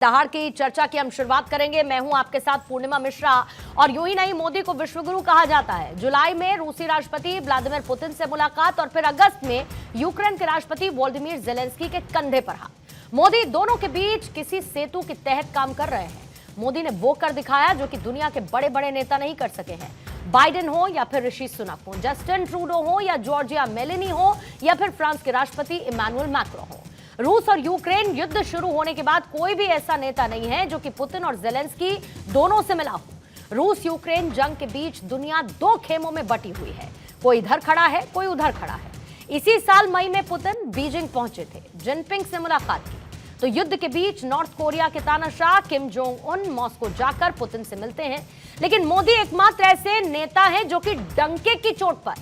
दहाड़ की चर्चा की हम शुरुआत करेंगे। मैं हूं आपके साथ पूर्णिमा मिश्रा। और यूं ही नहीं, मोदी को विश्वगुरु कहा जाता है। जुलाई में रूसी राष्ट्रपति व्लादिमीर पुतिन से मुलाकात और फिर अगस्त में यूक्रेन के राष्ट्रपति वोलोदिमीर जेलेंस्की के कंधे पर हाथ। मोदी दोनों के बीच किसी सेतु के तहत काम कर रहे हैं। मोदी ने वो कर दिखाया जो कि दुनिया के बड़े बड़े नेता नहीं कर सके हैं। बाइडेन हो या फिर ऋषि सुनक हो, जस्टिन ट्रूडो हो या जॉर्जिया मेलेनी हो या फिर फ्रांस के राष्ट्रपति इमैनुअल मैक्रों हो, रूस और यूक्रेन युद्ध शुरू होने के बाद कोई भी ऐसा नेता नहीं है जो कि पुतिन और जेलेंस्की दोनों से मिला हो। रूस यूक्रेन जंग के बीच दुनिया दो खेमों में बटी हुई है, कोई इधर खड़ा है, कोई उधर खड़ा है। इसी साल मई में पुतिन बीजिंग पहुंचे थे, जिनपिंग से मुलाकात की। तो युद्ध के बीच नॉर्थ कोरिया के तानाशाह किम जोंग उन मॉस्को जाकर पुतिन से मिलते हैं। लेकिन मोदी एकमात्र ऐसे नेता हैं जो कि डंके की चोट पर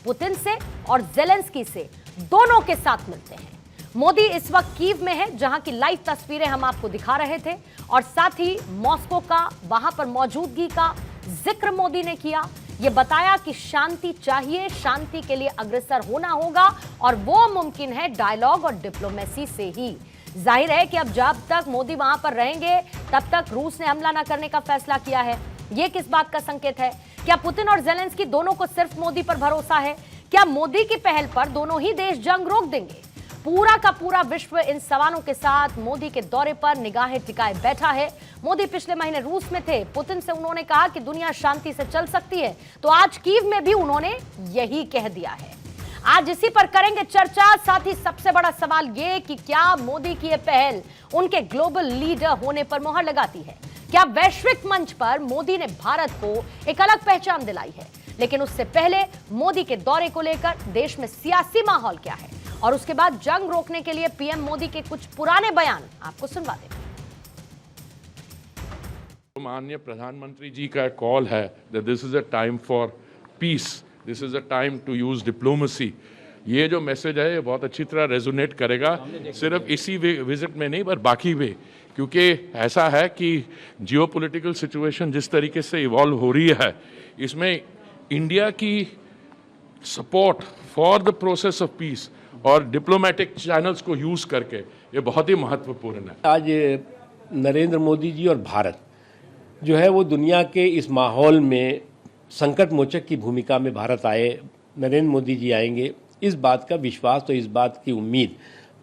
पुतिन से और जेलेंस्की से दोनों के साथ मिलते हैं। मोदी इस वक्त कीव में है, जहां की लाइव तस्वीरें हम आपको दिखा रहे थे, और साथ ही मॉस्को का वहां पर मौजूदगी का जिक्र मोदी ने किया। यह बताया कि शांति चाहिए, शांति के लिए अग्रसर होना होगा और वो मुमकिन है डायलॉग और डिप्लोमेसी से ही। जाहिर है कि अब जब तक मोदी वहां पर रहेंगे तब तक रूस ने हमला न करने का फैसला किया है। यह किस बात का संकेत है? क्या पुतिन और जेलेंस्की दोनों को सिर्फ मोदी पर भरोसा है? क्या मोदी की पहल पर दोनों ही देश जंग रोक देंगे? पूरा का पूरा विश्व इन सवालों के साथ मोदी के दौरे पर निगाहें टिकाए बैठा है। मोदी पिछले महीने रूस में थे। पुतिन से उन्होंने कहा कि दुनिया शांति से चल सकती है, तो आज कीव में भी उन्होंने यही कह दिया है। आज इसी पर करेंगे चर्चा। साथ ही सबसे बड़ा सवाल यह कि क्या मोदी की यह पहल उनके ग्लोबल लीडर होने पर मुहर लगाती है? क्या वैश्विक मंच पर मोदी ने भारत को एक अलग पहचान दिलाई है? लेकिन उससे पहले मोदी के दौरे को लेकर देश में सियासी माहौल क्या है, और उसके बाद जंग रोकने के लिए पीएम मोदी के कुछ पुराने बयान आपको सुनवा दें। माननीय प्रधानमंत्री जी का कॉल है that this is a time for peace, this is a time to use diplomacy। ये जो मैसेज है ये बहुत अच्छी तरह रेजोनेट करेगा, सिर्फ इसी विजिट में नहीं पर बाकी भी, क्योंकि ऐसा है कि जियोपॉलिटिकल सिचुएशन जिस तरीके से इवॉल्व हो रही है, इसमें इंडिया की support for the process of peace और डिप्लोमेटिक चैनल्स को यूज करके ये बहुत ही महत्वपूर्ण है। आज नरेंद्र मोदी जी और भारत जो है वो दुनिया के इस माहौल में संकट मोचक की भूमिका में भारत आए, नरेंद्र मोदी जी आएंगे, इस बात का विश्वास, तो इस बात की उम्मीद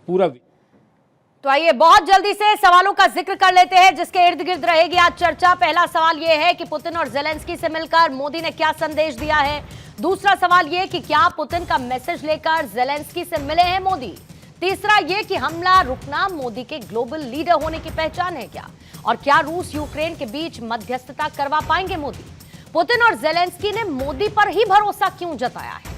पूरा। तो आइए बहुत जल्दी से सवालों का जिक्र कर लेते हैं जिसके इर्द गिर्द रहेगी आज चर्चा। पहला सवाल यह है कि पुतिन और जेलेंस्की से मिलकर मोदी ने क्या संदेश दिया है। दूसरा सवाल यह कि क्या पुतिन का मैसेज लेकर जेलेंस्की से मिले हैं मोदी। तीसरा यह कि हमला रुकना मोदी के ग्लोबल लीडर होने की पहचान है क्या, और क्या रूस यूक्रेन के बीच मध्यस्थता करवा पाएंगे मोदी। पुतिन और जेलेंस्की ने मोदी पर ही भरोसा क्यों जताया है?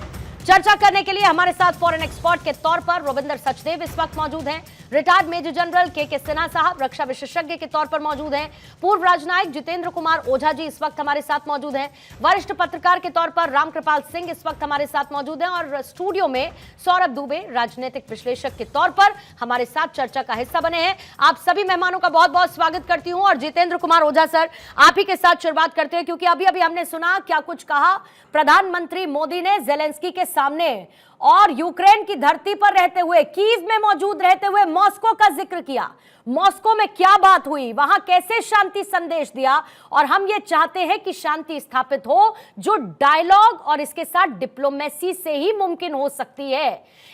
चर्चा करने के लिए हमारे साथ फॉरेन एक्सपर्ट के तौर पर रविंद्र सचदेव इस वक्त मौजूद हैं। रिटायर्ड मेजर जनरल के सिन्हा साहब रक्षा विशेषज्ञ के तौर पर मौजूद हैं। पूर्व राजनायक जितेंद्र कुमार ओझा जी इस वक्त हमारे साथ मौजूद हैं। वरिष्ठ पत्रकार के तौर पर रामकृपाल सिंह इस वक्त हमारे साथ मौजूद हैं। और स्टूडियो में सौरभ दुबे राजनीतिक विश्लेषक के तौर पर हमारे साथ चर्चा का हिस्सा बने हैं। आप सभी मेहमानों का बहुत बहुत स्वागत करती हूं। और जितेंद्र कुमार ओझा सर, आप ही के साथ शुरुआत करते हैं, क्योंकि अभी अभी हमने सुना क्या कुछ कहा प्रधानमंत्री मोदी ने जेलेंस्की के सामने, और यूक्रेन की धरती पर रहते हुए, कीव में मौजूद रहते हुए मॉस्को का जिक्र किया। मॉस्को में क्या बात हुई, वहां कैसे शांति संदेश दिया, और हम ये चाहते हैं कि शांति स्थापित हो जो डायलॉग और इसके साथ डिप्लोमेसी से ही मुमकिन हो सकती है।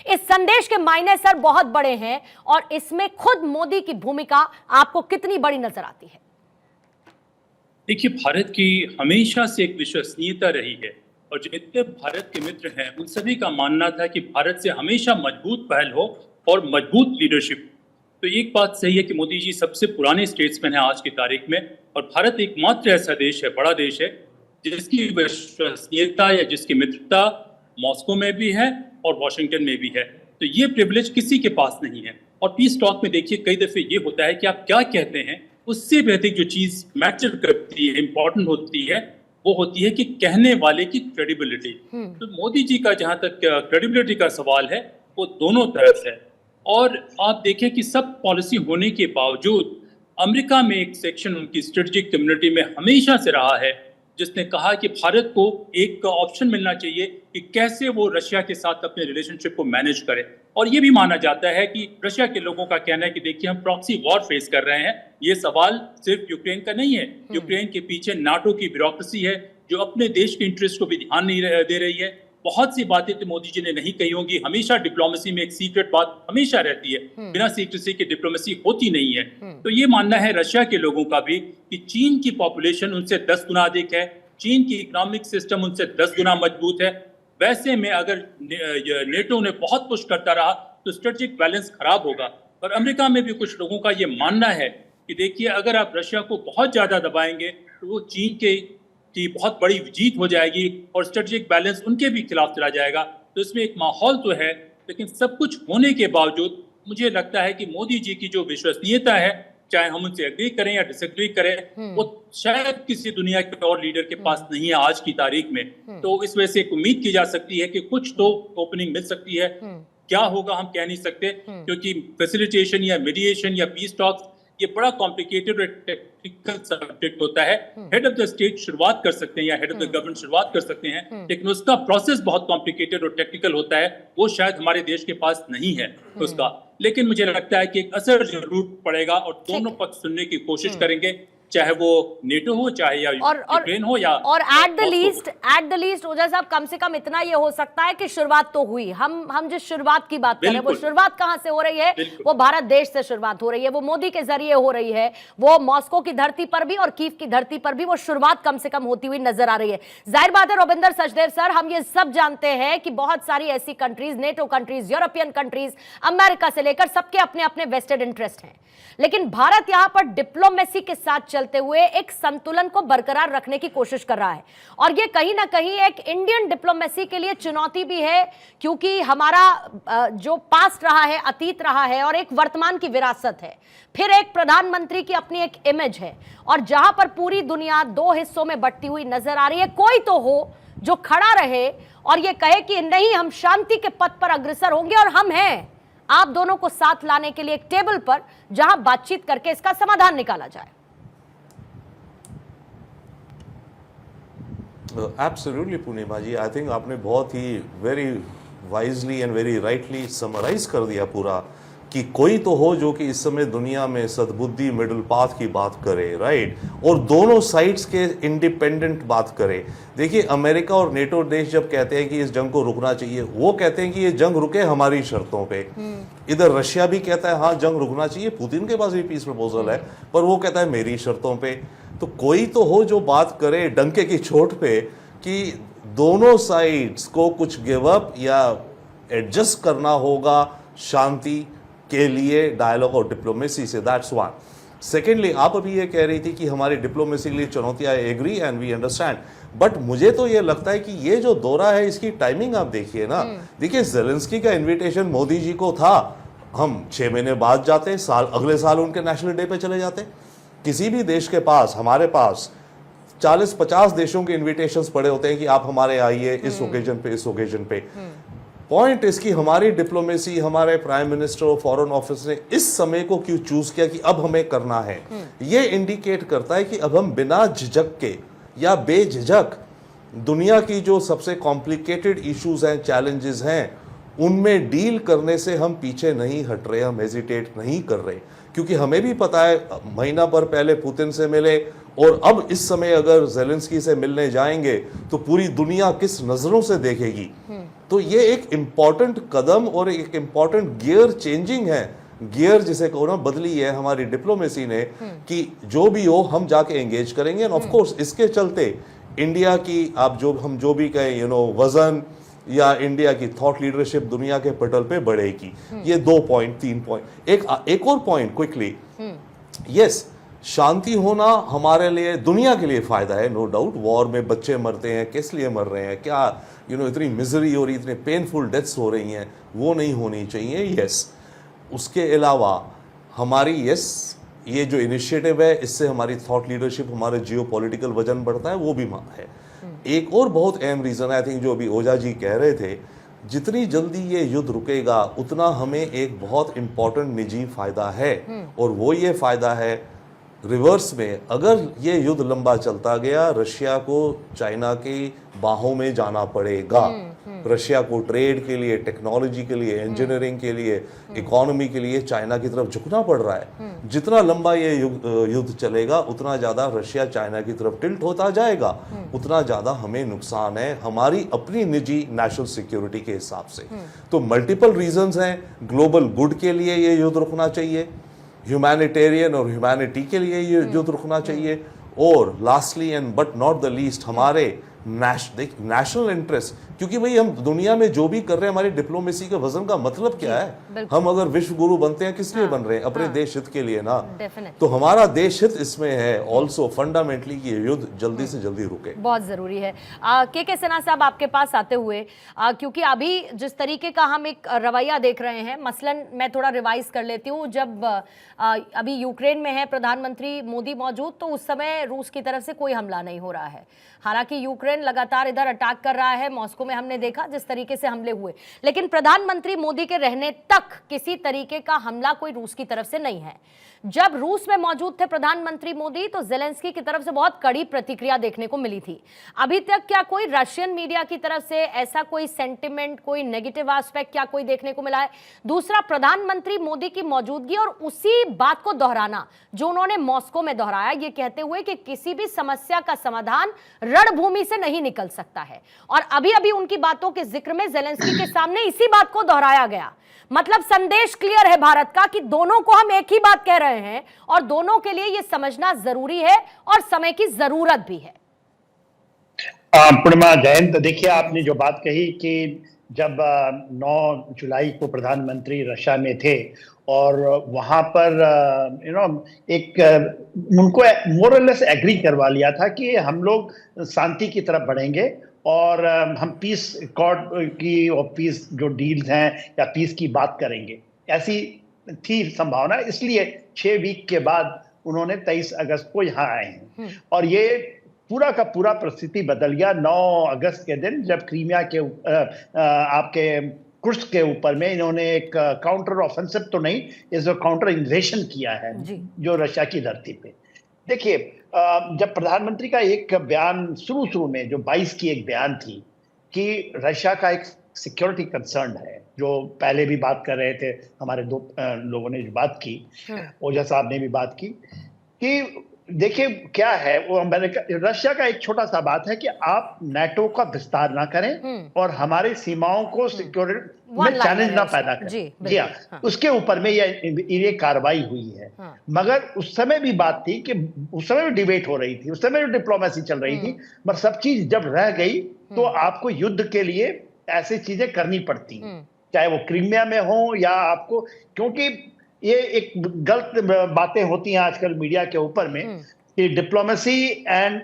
इस संदेश के मायने सर बहुत बड़े हैं, और इसमें खुद मोदी की भूमिका आपको कितनी बड़ी नजर आती है? देखिए, भारत की हमेशा से एक विश्वसनीयता रही है, और जितने भारत के मित्र हैं उन सभी का मानना था कि भारत से हमेशा मजबूत पहल हो और मजबूत लीडरशिप। तो एक बात सही है कि मोदी जी सबसे पुराने स्टेट्समैन हैं आज की तारीख में, और भारत एकमात्र ऐसा देश है, बड़ा देश है, जिसकी विश्वसनीयता या जिसकी मित्रता मॉस्को में भी है और वॉशिंगटन में भी है। तो ये प्रिविलेज किसी के पास नहीं है। और पीस टॉक में देखिए कई दफे ये होता है कि आप क्या कहते हैं उससे बेहतर जो चीज मैटर करती है, इंपॉर्टेंट होती है, वो होती है कि कहने वाले की क्रेडिबिलिटी। तो मोदी जी का जहां तक क्रेडिबिलिटी का सवाल है वो दोनों तरफ है। और आप देखें कि सब पॉलिसी होने के बावजूद अमेरिका में एक सेक्शन उनकी स्ट्रेटेजिक कम्युनिटी में हमेशा से रहा है जिसने कहा कि भारत को एक ऑप्शन मिलना चाहिए कि कैसे वो रशिया के साथ अपने रिलेशनशिप को मैनेज करे। और ये भी माना जाता है कि रशिया के लोगों का कहना है कि देखिए हम प्रॉक्सी वॉर फेस कर रहे हैं। ये सवाल सिर्फ यूक्रेन का नहीं है, यूक्रेन के पीछे नाटो की ब्यूरोक्रेसी है जो अपने देश के इंटरेस्ट को भी ध्यान नहीं दे रही है। बहुत सी बातें तो मोदी जी ने नहीं कही होंगी। हमेशा डिप्लोमेसी में एक सीक्रेट बात हमेशा रहती है, बिना सीक्रेसी की डिप्लोमेसी होती नहीं है। तो ये मानना है रशिया के लोगों का भी कि चीन की पॉपुलेशन उनसे 10 गुना अधिक है, चीन की इकोनॉमिक सिस्टम उनसे 10 गुना मजबूत है। वैसे में अगर नेटो ने बहुत पुश करता रहा तो स्ट्रेटेजिक बैलेंस खराब होगा। और अमेरिका में भी कुछ लोगों का ये मानना है कि देखिए अगर आप रशिया को बहुत ज्यादा दबाएंगे तो वो चीन की बहुत बड़ी जीत हो जाएगी और स्ट्रेटेजिक बैलेंस उनके भी खिलाफ चला जाएगा। तो इसमें एक माहौल तो है, लेकिन सब कुछ होने के बावजूद मुझे लगता है कि मोदी जी की जो विश्वसनीयता है, चाहे हम उनसे एग्री करें या डिसएग्री करें, वो शायद किसी दुनिया के और लीडर के पास नहीं है आज की तारीख में। तो इस वजह से एक उम्मीद की जा सकती है कि कुछ तो ओपनिंग मिल सकती है। क्या होगा हम कह नहीं सकते, क्योंकि फैसिलिटेशन या मीडिएशन या पीस टॉक्स ये बड़ा कॉम्प्लिकेटेड और टेक्निकल सब्जेक्ट होता है। हेड ऑफ द स्टेट शुरुआत कर सकते हैं या हेड ऑफ द गवर्नमेंट शुरुआत कर सकते हैं, लेकिन उसका प्रोसेस बहुत कॉम्प्लिकेटेड और टेक्निकल होता है, वो शायद हमारे देश के पास नहीं है उसका। लेकिन मुझे लगता है कि एक असर जरूर पड़ेगा और दोनों पक्ष सुनने की कोशिश करेंगे, चाहे वो नेटो हो चाहे या यूक्रेन हो या और एट द लीस्ट ओझा साहब कम से कम इतना ये हो सकता है कि शुरुआत तो हुई। हम जिस शुरुआत की बात कर रहे हैं वो शुरुआत कहां से हो रही है? वो भारत देश से शुरुआत हो रही है, वो मोदी के जरिए हो रही है, वो मॉस्को की धरती पर भी और कीव की धरती पर भी वो शुरुआत कम से कम होती हुई नजर आ रही है। जाहिर बात है रविंदर सचदेव सर, हम ये सब जानते हैं कि बहुत सारी ऐसी countries, NATO countries, European countries, America से लेकर सबके अपने अपने वेस्टेड इंटरेस्ट हैं, लेकिन भारत यहां पर डिप्लोमेसी के साथ चलते हुए एक संतुलन को बरकरार रखने की कोशिश कर रहा है। और ये कहीं ना कहीं एक इंडियन डिप्लोमेसी के लिए चुनौती भी है, क्योंकि हमारा जो पास्ट रहा है, अतीत रहा है, और एक वर्तमान की विरासत है, फिर एक प्रधानमंत्री की अपनी एक इमेज है, और जहां पर पूरी दुनिया दो हिस्सों में बंटती हुई नजर आ रही है, कोई तो हो जो खड़ा रहे और ये कहे कि नहीं, हम शांति के पथ पर अग्रसर होंगे और हम हैं आप दोनों को साथ लाने के लिए एक टेबल पर जहां बातचीत करके इसका समाधान निकाला जाए। एब्सोल्युटली पूर्णिमा जी, आई थिंक आपने बहुत ही very wisely and very rightly summarise कर दिया पूरा कि कोई तो हो जो कि इस समय दुनिया में सद्बुद्धि मिडिल पाथ की बात करे, राइट, और दोनों साइड्स के इंडिपेंडेंट बात करे। देखिए अमेरिका और नेटो देश जब कहते हैं कि इस जंग को रुकना चाहिए, वो कहते हैं कि ये जंग रुके हमारी शर्तों पे। इधर रशिया भी कहता है हाँ जंग रुकना चाहिए, पुतिन के पास भी पीस प्रपोजल है, पर वो कहता है मेरी शर्तों पे। तो कोई तो हो जो बात करे डंके की चोट पे कि दोनों साइड्स को कुछ गिव अप या एडजस्ट करना होगा शांति के लिए, डायलॉग और डिप्लोमेसी से। That's one. सेकेंडली, आप अभी ये कह रही थी कि हमारी डिप्लोमेसी के लिए चुनौतियां, I agree and we understand, but मुझे तो ये लगता है कि ये जो दौरा है इसकी टाइमिंग आप देखिए ना। देखिए ज़ेलेंस्की का इन्विटेशन मोदी जी को था, हम 6 महीने बाद जाते, अगले साल उनके नेशनल डे पे चले जाते। किसी भी देश के पास, हमारे पास 40-50 देशों के इन्विटेशंस पड़े होते हैं कि आप हमारे आइए इस ओकेजन पे, इस ओकेजन पे। पॉइंट इसकी हमारी डिप्लोमेसी, हमारे प्राइम मिनिस्टर और फॉरेन ऑफिस ने इस समय को क्यों चूज किया कि अब हमें करना है। ये इंडिकेट करता है कि अब हम बिना झिझक के या बेझिझक दुनिया की जो सबसे कॉम्प्लिकेटेड इश्यूज हैं, चैलेंजेस हैं, उनमें डील करने से हम पीछे नहीं हट रहे, हम हेजिटेट नहीं कर रहे। क्योंकि हमें भी पता है महीना भर पहले पुतिन से मिले और अब इस समय अगर ज़ेलेंस्की से मिलने जाएंगे तो पूरी दुनिया किस नजरों से देखेगी। तो ये एक इम्पॉर्टेंट कदम और एक इम्पॉर्टेंट गियर चेंजिंग है, गियर जिसे कहो ना बदली है हमारी डिप्लोमेसी ने, कि जो भी हो हम जाके एंगेज करेंगे। एंड ऑफ कोर्स इसके चलते इंडिया की आप हम जो भी कहें वजन या इंडिया की थॉट लीडरशिप दुनिया के पटल पे बढ़ेगी। ये 2 पॉइंट 3 पॉइंट। एक और पॉइंट क्विकली, यस, शांति होना हमारे लिए, दुनिया के लिए फायदा है, नो डाउट। वॉर में बच्चे मरते हैं, किस लिए मर रहे हैं, क्या इतनी मिजरी हो रही, इतने पेनफुल डेथ्स हो रही हैं, वो नहीं होनी चाहिए, यस। उसके अलावा हमारी ये जो इनिशिएटिव है इससे हमारी थॉट लीडरशिप, हमारे जियोपॉलिटिकल वजन बढ़ता है, वो भी है। एक और बहुत अहम रीजन आई थिंक जो अभी ओझा जी कह रहे थे, जितनी जल्दी ये युद्ध रुकेगा उतना हमें एक बहुत इंपॉर्टेंट निजी फायदा है, और वो ये फायदा है रिवर्स में, अगर ये युद्ध लंबा चलता गया रशिया को चाइना की बाहों में जाना पड़ेगा। रशिया को ट्रेड के लिए, टेक्नोलॉजी के लिए, इंजीनियरिंग के लिए, इकोनॉमी के लिए चाइना की तरफ झुकना पड़ रहा है। जितना लंबा ये युद्ध चलेगा उतना ज्यादा रशिया चाइना की तरफ टिल्ट होता जाएगा, उतना ज्यादा हमें नुकसान है हमारी अपनी निजी नेशनल सिक्योरिटी के हिसाब से। तो मल्टीपल रीजंस हैं। ग्लोबल गुड के लिए ये युद्ध रुकना चाहिए, ह्यूमैनिटेरियन और ह्यूमैनिटी के लिए ये युद्ध रुकना चाहिए, और lastly and but not the least हमारे नेशनल इंटरेस्ट, क्योंकि भाई हम दुनिया में जो भी कर रहे हैं हमारी डिप्लोमेसी के वजन का मतलब क्या है? हम अगर विश्व गुरु बनते हैं किस लिए बन रहे हैं? अपने देश हित के लिए ना। तो हमारा देश हित इसमें है ऑल्सो फंडामेंटली कि ये युद्ध जल्दी से जल्दी रुके, बहुत जरूरी है। के सिन्हा साहब आपके पास आते हुए, क्योंकि अभी जिस तरीके का हम एक रवैया देख रहे हैं, मसलन मैं थोड़ा रिवाइज कर लेती हूँ, जब अभी यूक्रेन में है प्रधानमंत्री मोदी मौजूद, तो उस समय रूस की तरफ से कोई हमला नहीं हो रहा है। हालांकि यूक्रेन लगातार इधर अटैक कर रहा है, मॉस्को में हमने देखा जिस तरीके से हमले हुए, लेकिन प्रधानमंत्री मोदी के रहने तक किसी तरीके का हमला कोई रूस की तरफ से नहीं है। जब रूस में मौजूद थे प्रधानमंत्री मोदी, तो ज़ेलेंस्की की तरफ से बहुत कड़ी प्रतिक्रिया देखने को मिली थी। अभी तक क्या कोई रशियन मीडिया की तरफ से ऐसा कोई सेंटिमेंट, कोई नेगेटिव एस्पेक्ट क्या कोई देखने को मिला है? दूसरा, प्रधानमंत्री मोदी की मौजूदगी और उसी बात को दोहराना जो उन्होंने मॉस्को में दोहराया, ये कहते हुए कि किसी भी समस्या का समाधान रणभूमि से नहीं निकल सकता है, और अभी अभी उनकी बातों के जिक्र में ज़ेलेंस्की के सामने इसी बात को दोहराया गया। मतलब संदेश क्लियर है भारत का कि दोनों को हम एक ही बात कह रहे हैं, और दोनों के लिए यह समझना जरूरी है और समय की जरूरत भी है। पूर्णिमा जयंत, देखिए आपने जो बात कही कि जब 9 जुलाई को प्रधानमंत्री रशिया में थे और वहां पर एक उनको मोरलेस एग्री करवा लिया था कि हम लोग शांति की तरफ बढ़ेंगे और हम पीस अकॉर्ड की और पीस जो डील्स हैं या पीस की बात करेंगे, ऐसी थी संभावना। इसलिए 6 वीक के बाद उन्होंने 23 अगस्त को यहाँ आए हैं, और ये पूरा का पूरा परिस्थिति बदल गया 9 अगस्त के दिन, जब क्रीमिया के आपके कुर्स्क के ऊपर में इन्होंने एक काउंटर ऑफेंसिव तो नहीं, इस काउंटर इन्वेशन किया है जो रशिया की धरती पे। देखिए, जब प्रधानमंत्री का एक बयान शुरू में जो 22 की एक बयान थी कि रशिया का एक सिक्योरिटी कंसर्न है, जो पहले भी बात कर रहे थे हमारे 2 लोगों ने जो बात की, ओझा साहब ने भी बात की, कि देखिए क्या है वो रशिया का एक छोटा सा बात है कि आप नाटो का विस्तार ना करें और हमारे सीमाओं को सिक्योरिटी में चैलेंज ना पैदा करें। जी हाँ, उसके ऊपर में ये कार्रवाई हुई है। मगर उस समय भी बात थी कि उस समय भी डिबेट हो रही थी, उस समय भी डिप्लोमेसी चल रही थी, मगर सब चीज जब रह गई तो आपको युद्ध के लिए ऐसी चीजें करनी पड़ती, चाहे वो क्रीमिया में हो या आपको, क्योंकि ये एक गलत बातें होती हैं आजकल मीडिया के ऊपर में कि डिप्लोमेसी एंड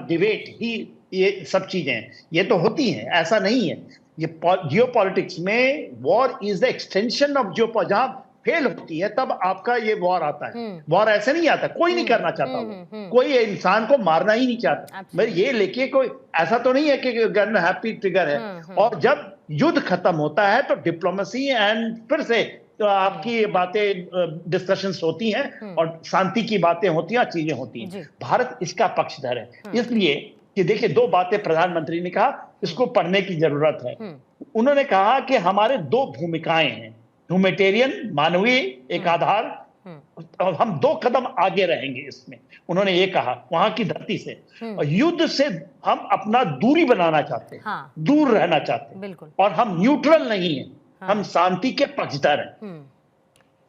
डिबेट ही ये सब चीजें ये तो होती हैं, ऐसा नहीं है। ये जियोपॉलिटिक्स में war is the extension of geo, जहां फेल होती है तब आपका ये वॉर आता है। वॉर ऐसे नहीं आता, कोई नहीं करना चाहता वो, कोई इंसान को मारना ही नहीं चाहता। मैं ये लेके कोई ऐसा तो नहीं है कि गन हैप्पी ट्रिगर है। और जब युद्ध खत्म होता है तो डिप्लोमेसी एंड फिर से तो आपकी बातें डिस्कशंस होती हैं और शांति की बातें होती हैं, चीजें होती हैं। भारत इसका पक्षधर है, इसलिए कि देखिए 2 बातें प्रधानमंत्री ने कहा, इसको पढ़ने की जरूरत है। उन्होंने कहा कि हमारे 2 भूमिकाएं हैं, ह्यूमैनिटेरियन मानवीय एक आधार, और हम 2 कदम आगे रहेंगे इसमें, उन्होंने ये कहा वहां की धरती से। और युद्ध से हम अपना दूरी बनाना चाहते हैं, दूर रहना चाहते हैं, और हम न्यूट्रल नहीं है, हम शांति के पक्षधर हैं।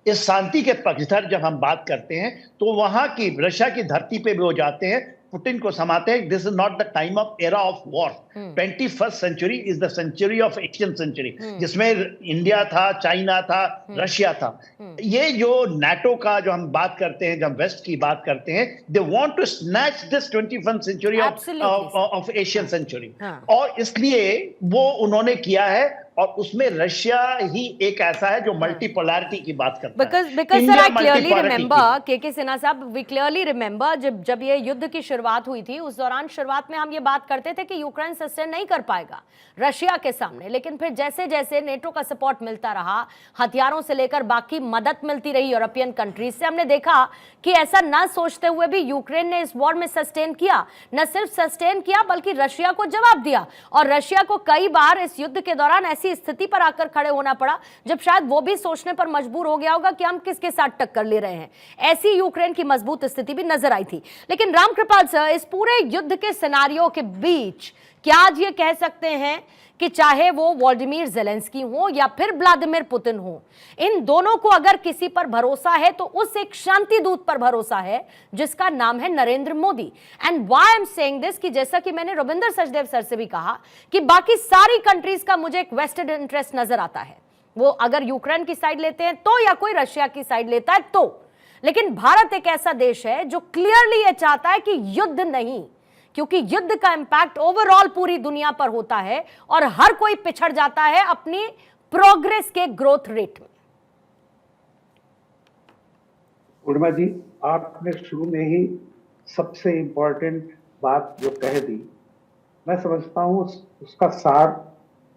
इस शांति के पक्षधर जब हम बात करते हैं तो वहां की रशिया की धरती पे भी हो जाते हैं, पुतिन को समाते हैं, this is not the time of era of war. 21st century is the century of Asian century, जिसमें इंडिया था, चाइना था, रशिया था। ये जो नाटो का जो हम बात करते हैं, जब वेस्ट की बात करते हैं, they want to snatch this 21st century of Asian century, और इसलिए वो उन्होंने किया है। और उसमें रशिया ही एक ऐसा है जो मल्टीपोलैरिटी की बात करता बिकॉज है। Because sir India I clearly multipolarity remember के सिन्हा साहब, वी क्लियरली रिमेंबर जब ये युद्ध की शुरुआत हुई थी, उस दौरान शुरुआत में हम ये बात करते थे कि यूक्रेन सस्टेन नहीं कर पाएगा रशिया के सामने, लेकिन फिर जैसे जैसे नेटो का सपोर्ट मिलता रहा, हथियारों से लेकर बाकी मदद मिलती रही यूरोपियन कंट्रीज से, हमने देखा कि ऐसा ना सोचते हुए भी यूक्रेन ने इस वॉर में सस्टेन किया। न सिर्फ सस्टेन किया बल्कि रशिया को जवाब दिया, और रशिया को कई बार इस युद्ध के दौरान ऐसी स्थिति पर आकर खड़े होना पड़ा जब शायद वो भी सोचने पर मजबूर हो गया होगा कि हम किसके साथ टक्कर ले रहे हैं। ऐसी यूक्रेन की मजबूत स्थिति भी नजर आई थी। लेकिन रामकृपाल सर, इस पूरे युद्ध के सिनारियो के बीच क्या आज ये कह सकते हैं कि चाहे वो व्लादिमीर ज़ेलेंस्की हो या फिर व्लादिमीर पुतिन हो, इन दोनों को अगर किसी पर भरोसा है तो उस एक शांति दूत पर भरोसा है जिसका नाम है Narendra Modi. And why I am saying this, कि जैसा कि मैंने रविंद्र सचदेव सर से भी कहा कि बाकी सारी कंट्रीज का मुझे एक वेस्टेड इंटरेस्ट नजर आता है, वो अगर यूक्रेन की साइड लेते हैं तो, या कोई रशिया की साइड लेता है तो, लेकिन भारत एक ऐसा देश है जो क्लियरली ये चाहता है कि युद्ध नहीं, क्योंकि युद्ध का इंपैक्ट ओवरऑल पूरी दुनिया पर होता है और हर कोई पिछड़ जाता है अपनी प्रोग्रेस के ग्रोथ रेट में। पूर्णिमा जी, आपने शुरू में ही सबसे इंपॉर्टेंट बात जो कह दी, मैं समझता हूं उसका सार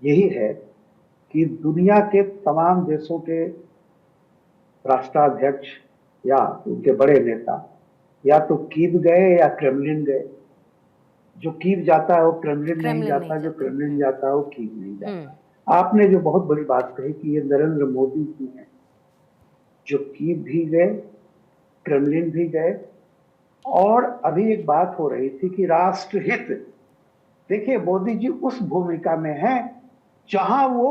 यही है कि दुनिया के तमाम देशों के राष्ट्राध्यक्ष या उनके बड़े नेता या तो कीव गए या क्रेमलिन गए। जो कीव जाता है वो क्रेमलिन नहीं जाता, जो क्रेमलिन जाता है वो कीव नहीं जाता। आपने जो बहुत बड़ी बात कही कि ये नरेंद्र मोदी जी हैं जो कीव भी गए, क्रेमलिन भी गए, और अभी एक बात हो रही थी कि राष्ट्रहित, देखिए मोदी जी उस भूमिका में हैं जहां वो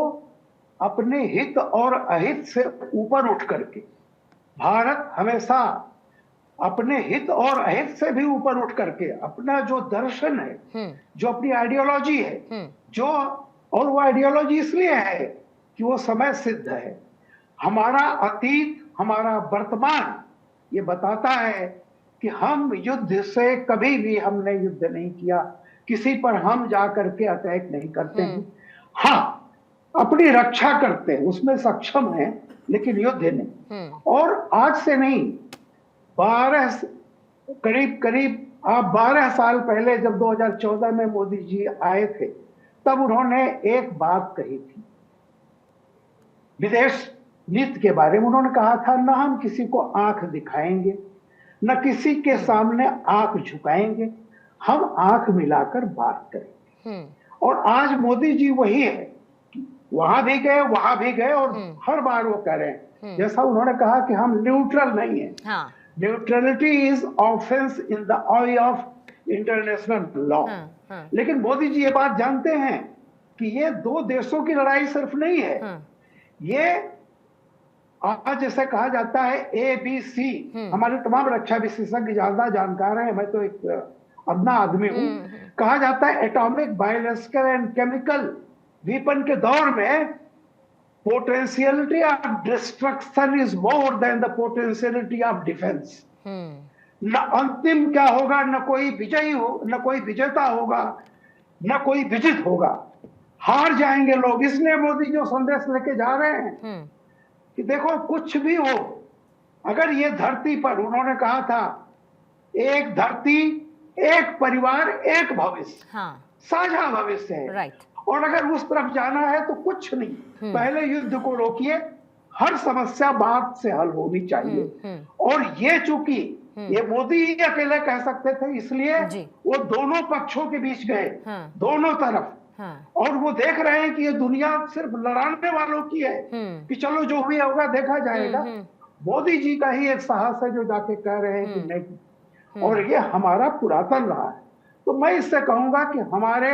अपने हित और अहित से ऊपर उठ करके, भारत हमेशा अपने हित और अहित से भी ऊपर उठ करके अपना जो दर्शन है, जो अपनी आइडियोलॉजी है, जो, और वो आइडियोलॉजी इसलिए है कि वो समय सिद्ध है। हमारा अतीत, हमारा वर्तमान ये बताता है कि हम युद्ध से कभी भी हमने युद्ध नहीं किया, किसी पर हम जा करके अटैक नहीं करते हैं। हाँ, अपनी रक्षा करते हैं, उसमें सक्षम हैं, लेकिन युद्ध नहीं। और आज से नहीं, 12 करीब आप 12 साल पहले जब 2014 में मोदी जी आए थे, तब उन्होंने एक बात कही थी विदेश नीति के बारे में। उन्होंने कहा था, न हम किसी को आंख दिखाएंगे, न किसी के सामने आंख झुकाएंगे, हम आंख मिलाकर बात करेंगे। और आज मोदी जी वही है, वहां भी गए, वहां भी गए, और हर बार वो कह रहे हैं, जैसा उन्होंने कहा कि हम न्यूट्रल नहीं है। हाँ। Neutrality is offence in the I of international law. लेकिन मोदी जी ये बात जानते हैं कि ये दो देशों की लड़ाई सिर्फ नहीं है, ये आज जैसे कहा जाता है ABC, हमारे तमाम रक्षा विशेषज्ञ ज्यादा जानकार हैं, मैं तो एक अदना आदमी हूं, कहा जाता है atomic, biological and chemical weapon के दौर में potentiality of destruction is more than the potentiality of defence. न अंतिम क्या होगा, न कोई विजयी हो, न कोई विजेता होगा, न कोई विजित होगा, हार जाएंगे लोग। इसलिए मोदी जो संदेश लेके जा रहे हैं कि देखो कुछ भी हो, अगर ये धरती पर, उन्होंने कहा था एक धरती, एक परिवार, एक भविष्य, साझा भविष्य है, राइट। और अगर उस तरफ जाना है तो कुछ नहीं, पहले युद्ध को रोकिए, हर समस्या बात से हल होनी चाहिए। और ये चूंकि ये मोदी ही अकेले कह सकते थे, इसलिए वो दोनों पक्षों के बीच गए, दोनों तरफ, और वो देख रहे हैं कि ये दुनिया सिर्फ लड़ाने वालों की है, कि चलो जो भी होगा देखा जाएगा। मोदी जी का ही एक साहस है जो जाके कह रहे हैं कि नहीं, और ये हमारा पुरातन रहा है। तो मैं इससे कहूंगा कि हमारे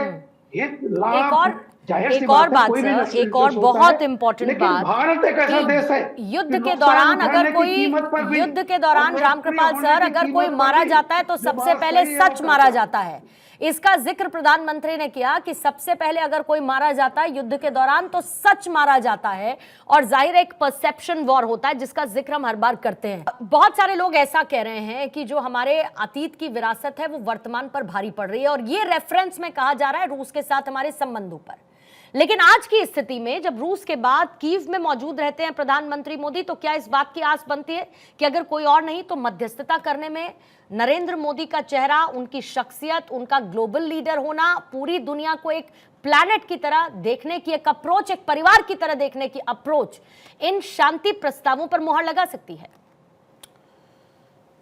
हित, लाभ, एक और बात सर, एक और बहुत इंपॉर्टेंट बात, भारत एक ऐसा देश है युद्ध के दौरान अगर कोई, युद्ध के दौरान रामकृपाल सर, अगर कोई मारा जाता है तो सबसे पहले सच मारा जाता है। इसका जिक्र प्रधानमंत्री ने किया कि सबसे पहले अगर कोई मारा जाता है युद्ध के दौरान तो सच मारा जाता है, और जाहिर एक परसेप्शन वॉर होता है जिसका जिक्र हम हर बार करते हैं। बहुत सारे लोग ऐसा कह रहे हैं कि जो हमारे अतीत की विरासत है वो वर्तमान पर भारी पड़ रही है, और ये रेफरेंस में कहा जा रहा है रूस के साथ हमारे संबंधों पर। लेकिन आज की स्थिति में जब रूस के बाद कीव में मौजूद रहते हैं प्रधानमंत्री मोदी, तो क्या इस बात की आस बनती है कि अगर कोई और नहीं तो मध्यस्थता करने में नरेंद्र मोदी का चेहरा, उनकी शख्सियत, उनका ग्लोबल लीडर होना, पूरी दुनिया को एक प्लैनेट की तरह देखने की एक अप्रोच, एक परिवार की तरह देखने की अप्रोच, इन शांति प्रस्तावों पर मुहर लगा सकती है?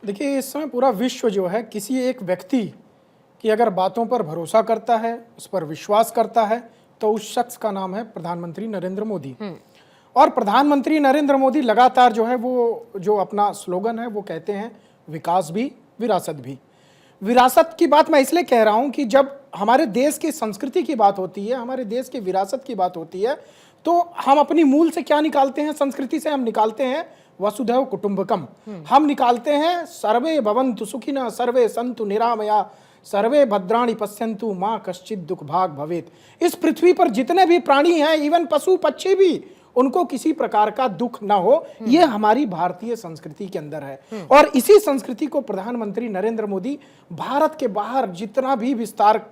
देखिए, इस समय पूरा विश्व जो है किसी एक व्यक्ति की अगर बातों पर भरोसा करता है, उस पर विश्वास करता है, तो उस शख्स का नाम है प्रधानमंत्री नरेंद्र मोदी। और प्रधानमंत्री नरेंद्र मोदी लगातार जो है वो जो अपना स्लोगन है वो कहते हैं, विकास भी विरासत भी। विरासत की बात मैं इसलिए कह रहा हूं कि जब हमारे देश की संस्कृति की बात होती है, हमारे देश की विरासत की बात होती है, तो हम अपनी मूल से क्या निकालते हैं? संस्कृति से हम निकालते हैं वसुधैव कुटुंबकम। हम निकालते हैं सर्वे भवन्तु सुखिनः, सर्वे सन्तु निरामया, सर्वे भद्राणि पश्यन्तु मां कश्चित् दुख भाग भवेत्। इस पृथ्वी पर जितने भी प्राणी हैं, इवन पशु पक्षी भी, उनको किसी प्रकार का दुख ना हो, ये हमारी भारतीय संस्कृति के अंदर है। और इसी संस्कृति को प्रधानमंत्री नरेंद्र मोदी भारत के बाहर जितना भी विस्तार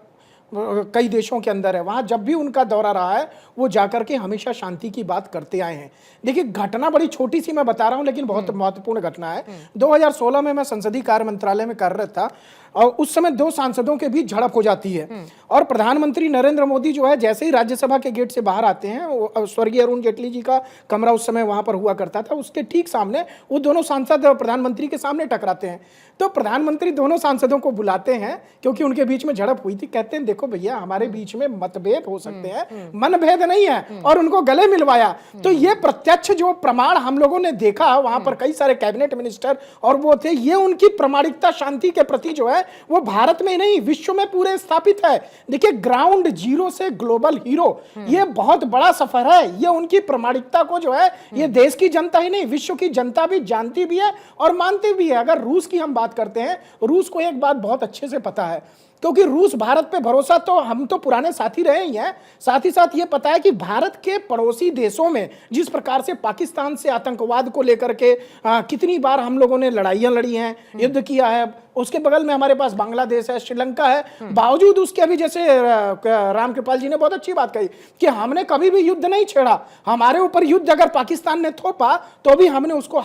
कई देशों के अंदर है, वहां जब भी उनका दौरा रहा है वो जाकर के हमेशा शांति की बात करते आए हैं। देखिए, घटना बड़ी छोटी सी मैं बता रहा हूं, लेकिन बहुत महत्वपूर्ण घटना है। 2016 में मैं संसदीय कार्य मंत्रालय में कार्यरत था और उस समय दो सांसदों के बीच झड़प हो जाती है और प्रधानमंत्री नरेंद्र मोदी जो है जैसे ही राज्यसभा के गेट से बाहर आते हैं, स्वर्गीय अरुण जेटली जी का कमरा उस समय वहां पर हुआ करता था, उसके ठीक सामने वो दोनों सांसद प्रधानमंत्री के सामने टकराते हैं। तो प्रधानमंत्री दोनों सांसदों को बुलाते हैं क्योंकि उनके बीच में झड़प हुई थी। कहते हैं, देखो भैया, हमारे बीच में मतभेद हो सकते हैं, मनभेद नहीं है, और उनको गले मिलवाया। तो ये प्रत्यक्ष जो प्रमाण हम लोगों ने देखा, वहां पर कई सारे कैबिनेट मिनिस्टर और वो थे, ये उनकी प्रामाणिकता शांति के प्रति जो है वो भारत में नहीं विश्व में पूरे स्थापित है। देखिए, ग्राउंड जीरो से ग्लोबल हीरो, ये बहुत बड़ा सफर है। ये उनकी प्रामाणिकता को जो है ये देश की जनता ही नहीं, विश्व की जनता भी जानती भी है और मानती भी है। अगर रूस की हम बात करते हैं, रूस को एक बात बहुत अच्छे से पता है, क्योंकि रूस भारत पे भरोसा, तो हम तो पुराने साथी रहे ही हैं, साथ ही साथ ये पता है कि भारत के पड़ोसी देशों में जिस प्रकार से पाकिस्तान से आतंकवाद को लेकर के कितनी बार हम लोगों ने लड़ाइयां लड़ी हैं, युद्ध किया है। उसके बगल में हमारे पास बांग्लादेश है, श्रीलंका है, बावजूद उसके अभी जैसे रामकृपाल जी ने बहुत अच्छी बात कही कि हमने कभी भी युद्ध नहीं छेड़ा। हमारे ऊपर युद्ध अगर पाकिस्तान ने थोपा तो भी हमने उसको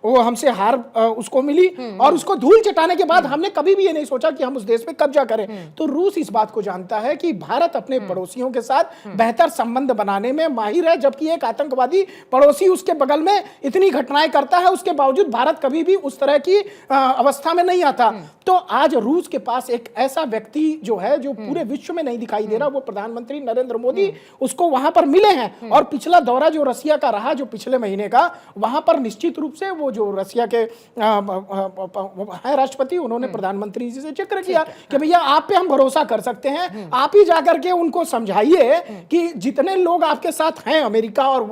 हमसे हार उसको मिली, और उसको धूल चटाने के बाद हमने कभी भी ये नहीं सोचा कि हम उस देश पे कब्जा करें। तो रूस इस बात को जानता है कि भारत अपने पड़ोसियों के साथ बेहतर संबंध बनाने में माहिर है, जबकि एक आतंकवादी पड़ोसी उसके बगल में इतनी घटनाएं करता है, उसके बावजूद भारत कभी भी उस तरह की अवस्था में नहीं आता। तो आज रूस के पास एक ऐसा व्यक्ति जो है, जो पूरे विश्व में नहीं दिखाई दे रहा, वो प्रधानमंत्री नरेंद्र मोदी उसको वहां पर मिले हैं। और पिछला दौरा जो रसिया का रहा, जो पिछले महीने का, वहां पर निश्चित रूप से वो जो रसिया के है राष्ट्रपति, उन्होंने प्रधानमंत्री जी से जिक्र किया कि भैया आप पे हम भरोसा कर सकते हैं। आप ही जाकर के उनको समझाइए कि जितने लोग आपके साथ हैं अमेरिका और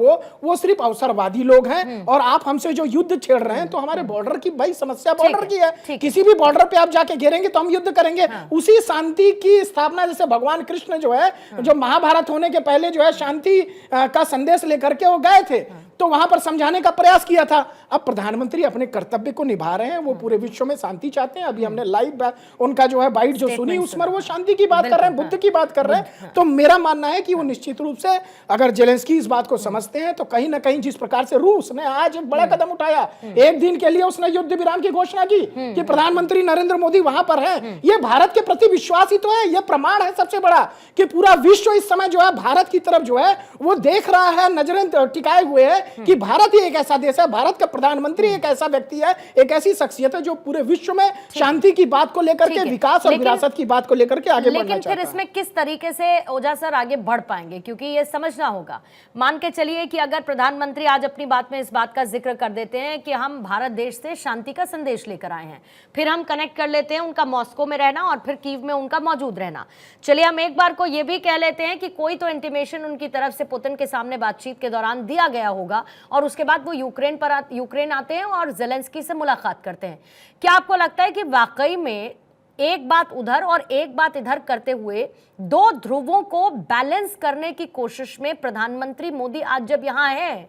वो सिर्फ अवसरवादी लोग हैं, और आप हमसे जो युद्ध छेड़ रहे हैं, तो हमारे बॉर्डर की भाई समस्या बॉर्डर की है। किसी भी बॉर्डर पे आप जाके घेरेंगे तो हम युद्ध करेंगे। उसी शांति की स्थापना, जैसे भगवान कृष्ण जो है, जो महाभारत होने के पहले जो है शांति का संदेश लेकर के वो गए थे, तो वहां पर समझाने का प्रयास किया था। अब प्रधानमंत्री अपने कर्तव्य को निभा रहे हैं, वो पूरे विश्व में शांति चाहते हैं। अभी हमने लाइव उनका जो है बाइट जो सुनी, उसमें वो शांति की बात कर रहे हैं, बुद्ध की बात कर रहे हैं। तो मेरा मानना है कि वो निश्चित रूप से अगर जेलेंस्की इस बात को समझते हैं, तो कहीं ना कहीं जिस प्रकार से रूस ने आज एक बड़ा कदम उठाया, एक दिन के लिए उसने युद्ध विराम की घोषणा की कि प्रधानमंत्री नरेंद्र मोदी वहां पर है, ये भारत के प्रति विश्वास ही तो है। ये प्रमाण है सबसे बड़ा कि पूरा विश्व इस समय जो है भारत की तरफ जो है वो देख रहा है, नजरें टिकाए हुए है कि भारत ही एक ऐसा देश है, भारत का प्रधानमंत्री एक ऐसा व्यक्ति है, एक ऐसी शख्सियत है जो पूरे विश्व में शांति की बात को लेकर के, विकास और विरासत की बात को लेकर के आगे बढ़ना चाहता है। लेकिन फिर इसमें किस तरीके से ओझा सर आगे बढ़ पाएंगे, क्योंकि ये समझना होगा। मान के चलिए कि अगर प्रधानमंत्री आज अपनी बात में इस बात का जिक्र कर देते हैं कि हम भारत देश से शांति का संदेश लेकर आए हैं, फिर हम कनेक्ट कर लेते हैं उनका मॉस्को में रहना और फिर कीव में उनका मौजूद रहना। चलिए हम एक बार को ये भी कह लेते हैं कि कोई तो इंटीमेशन उनकी तरफ से पुतिन के सामने बातचीत के दौरान दिया गया होगा, और उसके बाद वो यूक्रेन आते हैं और जेलेंस्की से मुलाकात करते हैं। क्या आपको लगता है कि वाकई में एक बात उधर और एक बात इधर करते हुए दो ध्रुवों को बैलेंस करने की कोशिश में प्रधानमंत्री मोदी आज जब यहां है,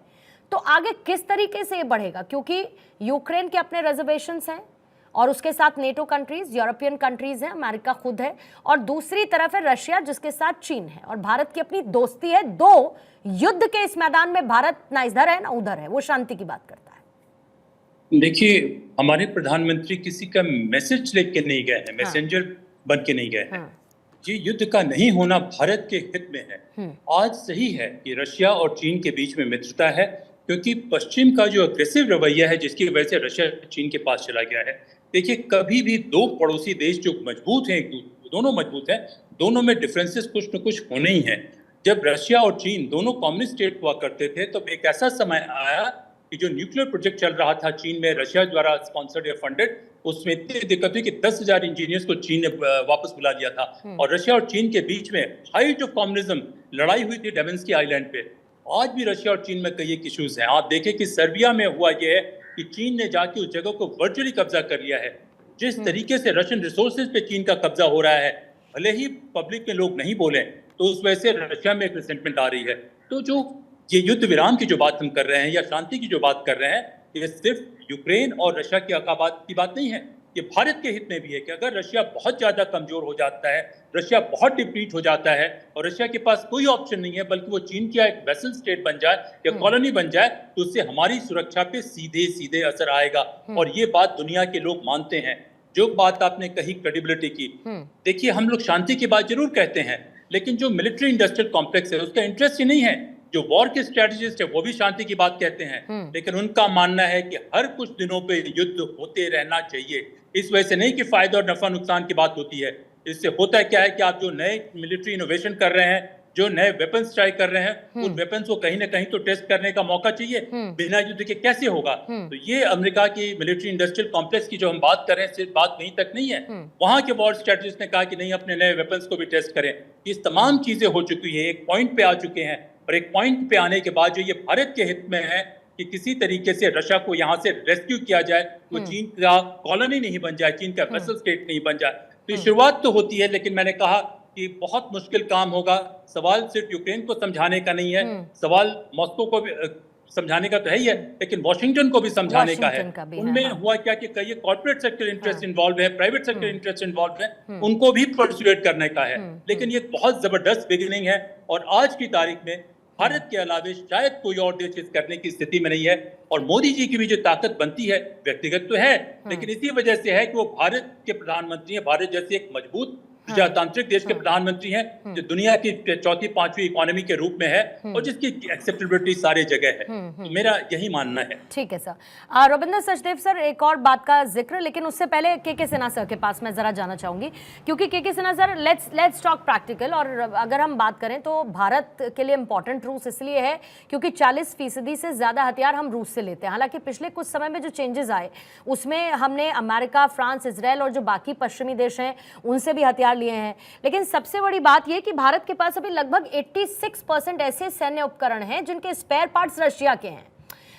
तो आगे किस तरीके से ये बढ़ेगा? क्योंकि यूक्रेन के अपने रिजर्वेशंस हैं और उसके साथ नेटो कंट्रीज, यूरोपियन कंट्रीज हैं, अमेरिका खुद है, और दूसरी तरफ है रशिया जिसके साथ चीन है, और भारत की अपनी दोस्ती है। दो युद्ध के इस मैदान में भारत ना इधर है ना उधर है, वो शांति की बात करता है। देखिए, हमारे प्रधानमंत्री किसी का मैसेज लेके नहीं गए हैं, मैसेंजर बन के नहीं गए हैं। ये युद्ध का नहीं होना भारत के हित में है। आज सही है कि रशिया और चीन के बीच में मित्रता है, क्योंकि पश्चिम का जो अग्रेसिव रवैया है जिसकी वजह से रशिया चीन के पास चला गया है। देखिए, कभी भी दो पड़ोसी देश जो मजबूत हैं, दोनों मजबूत हैं, दोनों में डिफरेंसेस कुछ न कुछ होने ही हैं। जब रशिया और चीन दोनों कम्युनिस्ट स्टेट हुआ करते थे, तो एक ऐसा समय आया कि जो न्यूक्लियर प्रोजेक्ट चल रहा था चीन में, रशिया द्वारा स्पॉन्सर्ड या फंडेड, उसमें इतनी दिक्कत हुई कि 10,000 इंजीनियर्स को चीन ने वापस बुला लिया था। और रशिया और चीन के बीच में हाइट ऑफ कम्युनिज्म लड़ाई हुई थी डेमेंस्की आइलैंड पे। आज भी रशिया और चीन में कई एक इश्यूज हैं। आप देखें कि सर्बिया में हुआ यह है कि चीन ने जाके उस जगह को वर्चुअली कब्जा कर लिया है। जिस तरीके से रशियन रिसोर्सेज पे चीन का कब्जा हो रहा है, भले ही पब्लिक में लोग नहीं बोले, तो उस वजह से रशिया में एक रिसेंटमेंट आ रही है। तो जो ये युद्ध विराम की जो बात हम कर रहे हैं या शांति की जो बात कर रहे हैं, ये सिर्फ यूक्रेन और रशिया की बात नहीं है, ये भारत के हित में भी है कि अगर रशिया बहुत ज्यादा कमजोर हो जाता है, रशिया बहुत डिप्लीट हो जाता है और रशिया के पास कोई ऑप्शन नहीं है बल्कि वो चीन की एक वेसल स्टेट बन जाए या कॉलोनी बन जाए, तो उससे हमारी सुरक्षा पे सीधे सीधे असर आएगा। और ये बात दुनिया के लोग मानते हैं। जो बात आपने कही क्रेडिबिलिटी की, देखिए, हम लोग शांति की बात जरूर कहते हैं, लेकिन जो मिलिट्री इंडस्ट्रियल कॉम्प्लेक्स है उसका इंटरेस्ट ही नहीं है। जो वॉर के स्ट्रेटेजिस्ट है वो भी शांति की बात कहते हैं, लेकिन उनका मानना है कि हर कुछ दिनों पे युद्ध होते रहना चाहिए। इस वजह से नहीं कि फायदा और नफा नुकसान की बात होती है। इससे होता क्या है कि आप जो नए मिलिट्री इनोवेशन कर रहे हैं, जो नए वेपन्स ट्राई कर रहे हैं, उन वेपन्स को कहीं ना कहीं तो टेस्ट करने का मौका चाहिए। बिना युद्ध के कैसे होगा? तो ये अमेरिका की मिलिट्री इंडस्ट्रियल कॉम्प्लेक्स की जो हम बात कर रहे हैं, सिर्फ बात वहीं तक नहीं है। वहां के वॉर स्ट्रेटेजिस्ट ने कहा कि नहीं, अपने नए वेपन्स को भी टेस्ट करें। ये तमाम चीजें हो चुकी है, एक पॉइंट पे आ चुके हैं। और एक पॉइंट पे आने के बाद जो ये भारत के हित में है कि किसी तरीके से रशिया को यहाँ से रेस्क्यू किया जाए, वो चीन का कॉलोनी नहीं बन जाए, चीन का वेसल स्टेट नहीं बन जाए। तो ये शुरुआत तो होती है, लेकिन मैंने कहा कि बहुत मुश्किल काम होगा। सवाल सिर्फ यूक्रेन को समझाने का नहीं है, सवाल मॉस्को को भी समझाने का तो है ही है, लेकिन वॉशिंगटन को भी समझाने का है। उनमें हुआ क्या कि कई कॉर्पोरेट सेक्टर इंटरेस्ट इन्वॉल्व है, प्राइवेट सेक्टर इंटरेस्ट इन्वॉल्व है, उनको भी परसुएट करने का है। लेकिन ये बहुत जबरदस्त बिगिनिंग है और आज की तारीख में भारत के अलावे शायद कोई और देश इस करने की स्थिति में नहीं है। और मोदी जी की भी जो ताकत बनती है, व्यक्तिगत तो है, लेकिन इसी वजह से है कि वो भारत के प्रधानमंत्री हैं। भारत जैसे एक मजबूत प्रजातांत्रिक देश के प्रधानमंत्री हैं, जो दुनिया की चौथी पांचवी इकोनॉमी के रूप में है और जिसकी एक्सेप्टेबिलिटी सारे जगह है। तो मेरा यही मानना है। ठीक है सर। रविंद्र सचदेव सर, एक और बात का जिक्र, लेकिन उससे पहले के सिन्हा सर के पास मैं जरा जाना चाहूंगी, क्योंकि के Sinha sir, let's talk practical. और अगर हम बात करें तो भारत के लिए इंपॉर्टेंट रूस इसलिए है क्योंकि 40% से ज्यादा हथियार हम रूस से लेते हैं। हालांकि पिछले कुछ समय में जो चेंजेस आए उसमें हमने अमेरिका, फ्रांस, इजराइल और जो बाकी पश्चिमी देश हैं उनसे भी हथियार लिए हैं। लेकिन सबसे बड़ी बात यह कि भारत के पास अभी लगभग 86% ऐसे सैन्य उपकरण हैं जिनके स्पेयर पार्ट्स रशिया के हैं।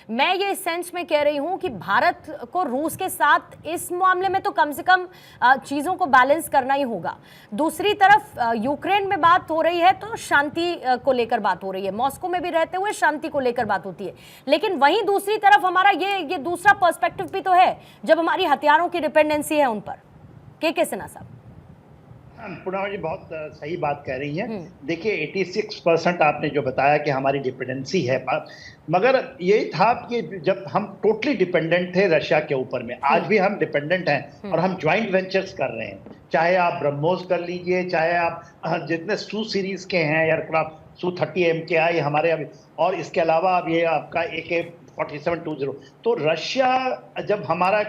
मैं ये सेंस में कह रही हूं कि भारत को रूस के साथ इस मामले में तो कम से कम चीजों को बैलेंस करना ही होगा। दूसरी तरफ यूक्रेन में बात हो रही है तो शांति को लेकर बात हो रही है, मॉस्को में भी रहते हुए शांति को लेकर बात होती है। लेकिन वहीं दूसरी तरफ हमारा ये दूसरा पर्सपेक्टिव भी तो है जब हमारी हथियारों की डिपेंडेंसी है उन पर। के सिन्हा साहब, पूर्णिमा जी बहुत सही बात कह रही हैं। देखिए, 86% आपने जो बताया कि हमारी डिपेंडेंसी है, मगर यही था कि जब हम टोटली डिपेंडेंट थे रशिया के ऊपर में, आज भी हम डिपेंडेंट हैं और हम ज्वाइंट वेंचर्स कर रहे हैं। चाहे आप ब्रह्मोस कर लीजिए, चाहे आप जितने सू सीरीज के हैं एयरक्राफ्ट, Su-30 MKI हमारे अभी, और इसके अलावा अब ये आपका AK-47-20। तो रशिया जब हमारा,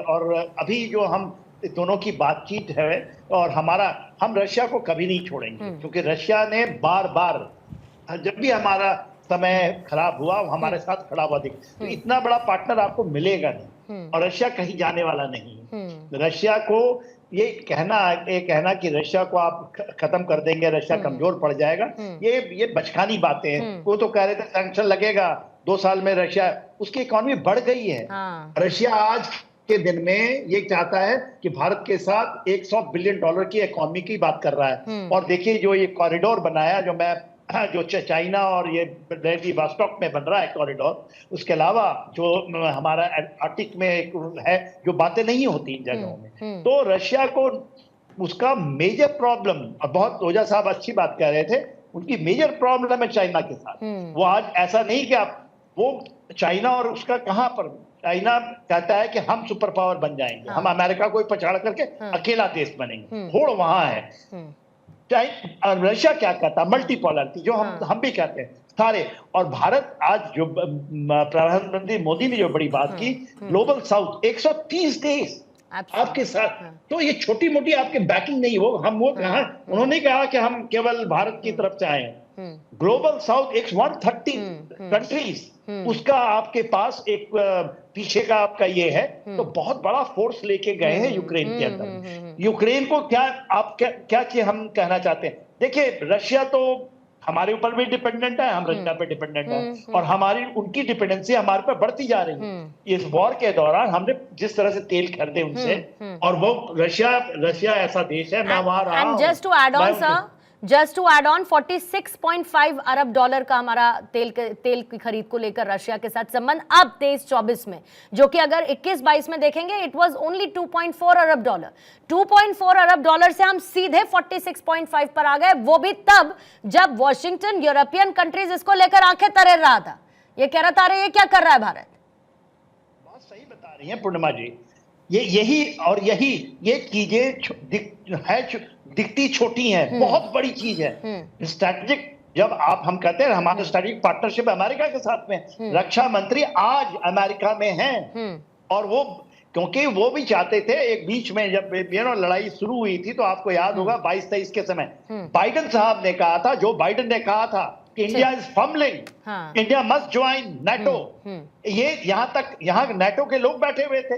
और अभी जो हम दोनों की बातचीत है, और हम रशिया को कभी नहीं छोड़ेंगे, क्योंकि रशिया ने बार बार जब भी हमारा समय खराब हुआ हमारे साथ खड़ा हुआ दिख। तो इतना बड़ा पार्टनर आपको मिलेगा नहीं, और रशिया कहीं जाने वाला नहीं। रशिया को ये कहना कि रशिया को आप खत्म कर देंगे, रशिया कमजोर पड़ जाएगा, ये बचकानी बातें हैं। वो तो कह रहे थे सैंक्शन लगेगा 2 साल में, रशिया, उसकी इकोनॉमी बढ़ गई है। रशिया आज के दिन में ये चाहता है कि भारत के साथ $100 बिलियन की इकोनॉमी की बात कर रहा है। और देखिए, जो ये कॉरिडोर बनाया, जो मैं जो चाइना और ये व्लादिवोस्टॉक में बन रहा है कॉरिडोर, उसके अलावा जो हमारा आर्कटिक में है, जो बातें नहीं होती इन जगहों में, तो रशिया को उसका मेजर प्रॉब्लम, और बहुत ओझा साहब अच्छी बात कह रहे थे, उनकी मेजर प्रॉब्लम है चाइना के साथ। वो आज ऐसा नहीं कि आप वो चाइना और उसका कहां पर, चाइना कहता है कि हम सुपर पावर बन जाएंगे, हम अमेरिका को पछाड़ करके अकेला देश बनेंगे, होड़ वहां है। रशिया क्या कहता है, मल्टीपोलरिटी, जो हम भी कहते हैं सारे। और भारत आज जो प्रधानमंत्री मोदी ने जो बड़ी बात की, ग्लोबल साउथ 130 देश आपके साथ, तो ये छोटी मोटी आपके बैकिंग नहीं हो, हम वो कहा, उन्होंने कहा कि हम केवल भारत की तरफ से आए हैं। ग्लोबल साउथ 130 कंट्रीज, उसका आपके पास एक पीछे का आपका ये है, तो बहुत बड़ा फोर्स लेके गए हैं यूक्रेन के अंदर। यूक्रेन को क्या आप क्या चीज हम कहना चाहते हैं, देखिए रशिया तो हमारे ऊपर भी डिपेंडेंट है, हम रशिया पे डिपेंडेंट है, और हमारी उनकी डिपेंडेंसी हमारे पर बढ़ती जा रही है। इस वॉर के दौरान हमने जिस तरह से तेल खरीदे उनसे, और वो रशिया ऐसा देश है, मैं वहां रहा हूं। जस्ट टू एड ऑन 46.5 अरब डॉलर का हमारा तेल की खरीद को लेकर रशिया के साथ संबंध अब 23-24 में, जो कि अगर 21-22 में देखेंगे it was only 2.4 Arab dollar. 2.4 Arab dollar से हम सीधे 46.5 पर आ गए, वो भी तब जब वॉशिंगटन यूरोपियन कंट्रीज इसको लेकर आंखें तरेर रहा था, ये कह रहा था अरे ये क्या कर रहा है भारत। बहुत सही बता रही हैं पूर्णिमा जी, ये चीजें दिखती छोटी हैं, बहुत बड़ी चीज है। स्ट्रैटेजिक, जब हम कहते हैं हमारा स्ट्रैटेजिक पार्टनरशिप अमेरिका के साथ में, रक्षा मंत्री आज अमेरिका में हैं, और वो क्योंकि वो भी चाहते थे, एक बीच में जब लड़ाई शुरू हुई थी, तो आपको याद होगा 22-23 के समय बाइडेन साहब ने कहा था, जो बाइडेन ने कहा था कि India is fumbling, India must join NATO. ये यहाँ नेटो के लोग बैठे हुए थे,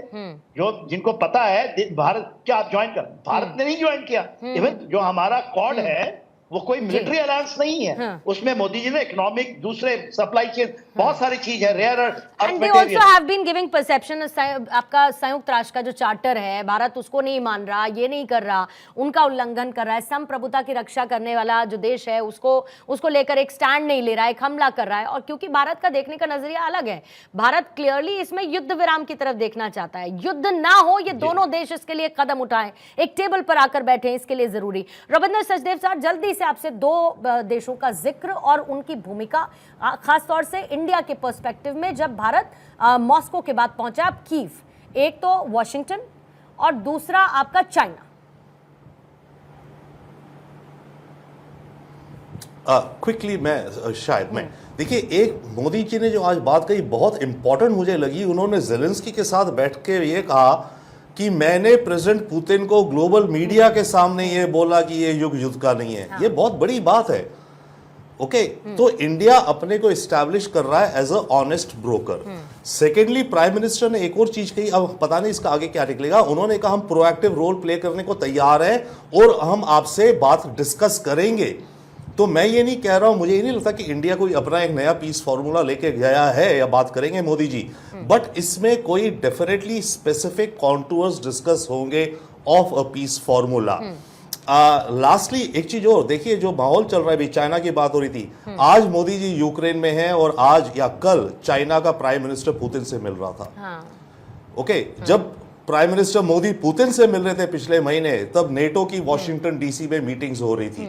जो जिनको पता है भारत क्या आप ज्वाइन कर, भारत ने नहीं ज्वाइन किया। इवन जो हमारा क्वाड है वो कोई मिलिट्री अलायंस नहीं है, उसमें मोदी जी ने इकोनॉमिक, दूसरे सप्लाई चेन, बहुत सारी चीज है, rare earth and they also have been giving perception, आपका संयुक्त राष्ट्र का जो चार्टर है, भारत उसको नहीं मान रहा, ये नहीं कर रहा, उनका उल्लंघन कर रहा है, संप्रभुता की रक्षा करने वाला जो देश है उसको लेकर एक स्टैंड नहीं ले रहा है, एक हमला कर रहा है। और क्योंकि भारत का देखने का नजरिया अलग है, भारत क्लियरली इसमें युद्ध विराम की तरफ देखना चाहता है, युद्ध ना हो, ये दोनों देश इसके लिए कदम उठाएं, एक टेबल पर आकर बैठे, इसके लिए जरूरी। रविंद्र सचदेव साहब, जल्दी आपसे दो देशों का जिक्र और उनकी भूमिका, खास तौर से इंडिया के पर्सपेक्टिव में, जब भारत मॉस्को के बाद पहुंचा अब कीव, एक तो वॉशिंगटन और दूसरा आपका चाइना। क्विकली मैं देखिए, एक मोदी जी ने जो आज बात कही बहुत इंपॉर्टेंट मुझे लगी। उन्होंने ज़ेलेंस्की के साथ बैठ के ये कहा कि मैंने प्रेसिडेंट पुतिन को ग्लोबल मीडिया के सामने ये बोला कि ये युद्ध का नहीं है। ये बहुत बड़ी बात है। ओके, तो इंडिया अपने को इस्टेब्लिश कर रहा है as a honest broker. Secondly, prime minister ने एक और चीज कही, अब पता नहीं इसका आगे क्या निकलेगा। उन्होंने कहा हम प्रोएक्टिव रोल प्ले करने को तैयार हैं और हम आपसे बात डिस्कस करेंगे। तो मैं ये नहीं कह रहा हूं, मुझे ये नहीं लगता कि इंडिया कोई अपना एक नया पीस फॉर्मूला लेके गया है या बात करेंगे मोदी जी, बट इसमें कोई डेफिनेटली स्पेसिफिक कॉन्टूर्स डिस्कस होंगे of a piece formula. Lastly एक चीज और देखिए, जो माहौल चल रहा है, भी चाइना की बात हो रही थी, आज मोदी जी यूक्रेन में हैं और आज या कल चाइना का प्राइम मिनिस्टर पुतिन से मिल रहा था। ओके, जब प्राइम मिनिस्टर मोदी पुतिन से मिल रहे थे पिछले महीने, तब नेटो की वॉशिंगटन डीसी में मीटिंग्स हो रही थी।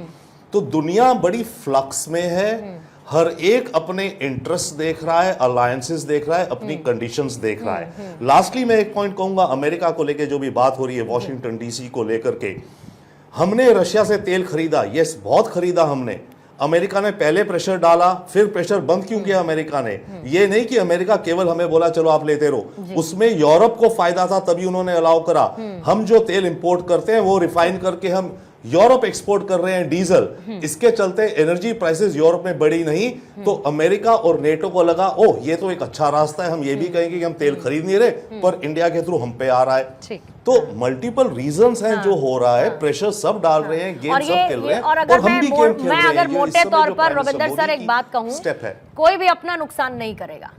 तो दुनिया बड़ी फ्लक्स में है, हर एक अपने इंटरेस्ट देख रहा है, अलायंसेस देख रहा है, अपनी कंडीशंस देख रहा है। लास्टली मैं एक पॉइंट कहूंगा, अमेरिका को लेके जो भी बात हो रही है, वॉशिंगटन डीसी को लेकर के, हमने रशिया से तेल खरीदा, यस बहुत खरीदा हमने। अमेरिका ने पहले प्रेशर डाला, फिर प्रेशर बंद क्यों किया अमेरिका ने? ये नहीं कि अमेरिका केवल हमें बोला चलो आप लेते रहो, उसमें यूरोप को फायदा था तभी उन्होंने अलाउ करा। हम जो तेल इंपोर्ट करते हैं वो रिफाइन करके हम यूरोप एक्सपोर्ट कर रहे हैं डीजल, इसके चलते एनर्जी प्राइसेस यूरोप में बढ़ी नहीं। तो अमेरिका और नेटो को लगा ओह ये तो एक अच्छा रास्ता है, हम ये भी कहेंगे कि हम तेल खरीद नहीं रहे पर इंडिया के थ्रू हम पे आ रहा है। तो मल्टीपल रीजंस हैं जो हो रहा है, प्रेशर सब डाल रहे हैं, गेम सब खेल रहे हैं और हम भी गेम खेल रहे हैं। अगर मोटे तौर पर रविंदर सर एक बात कहूं, कोई भी अपना नुकसान नहीं करेगा,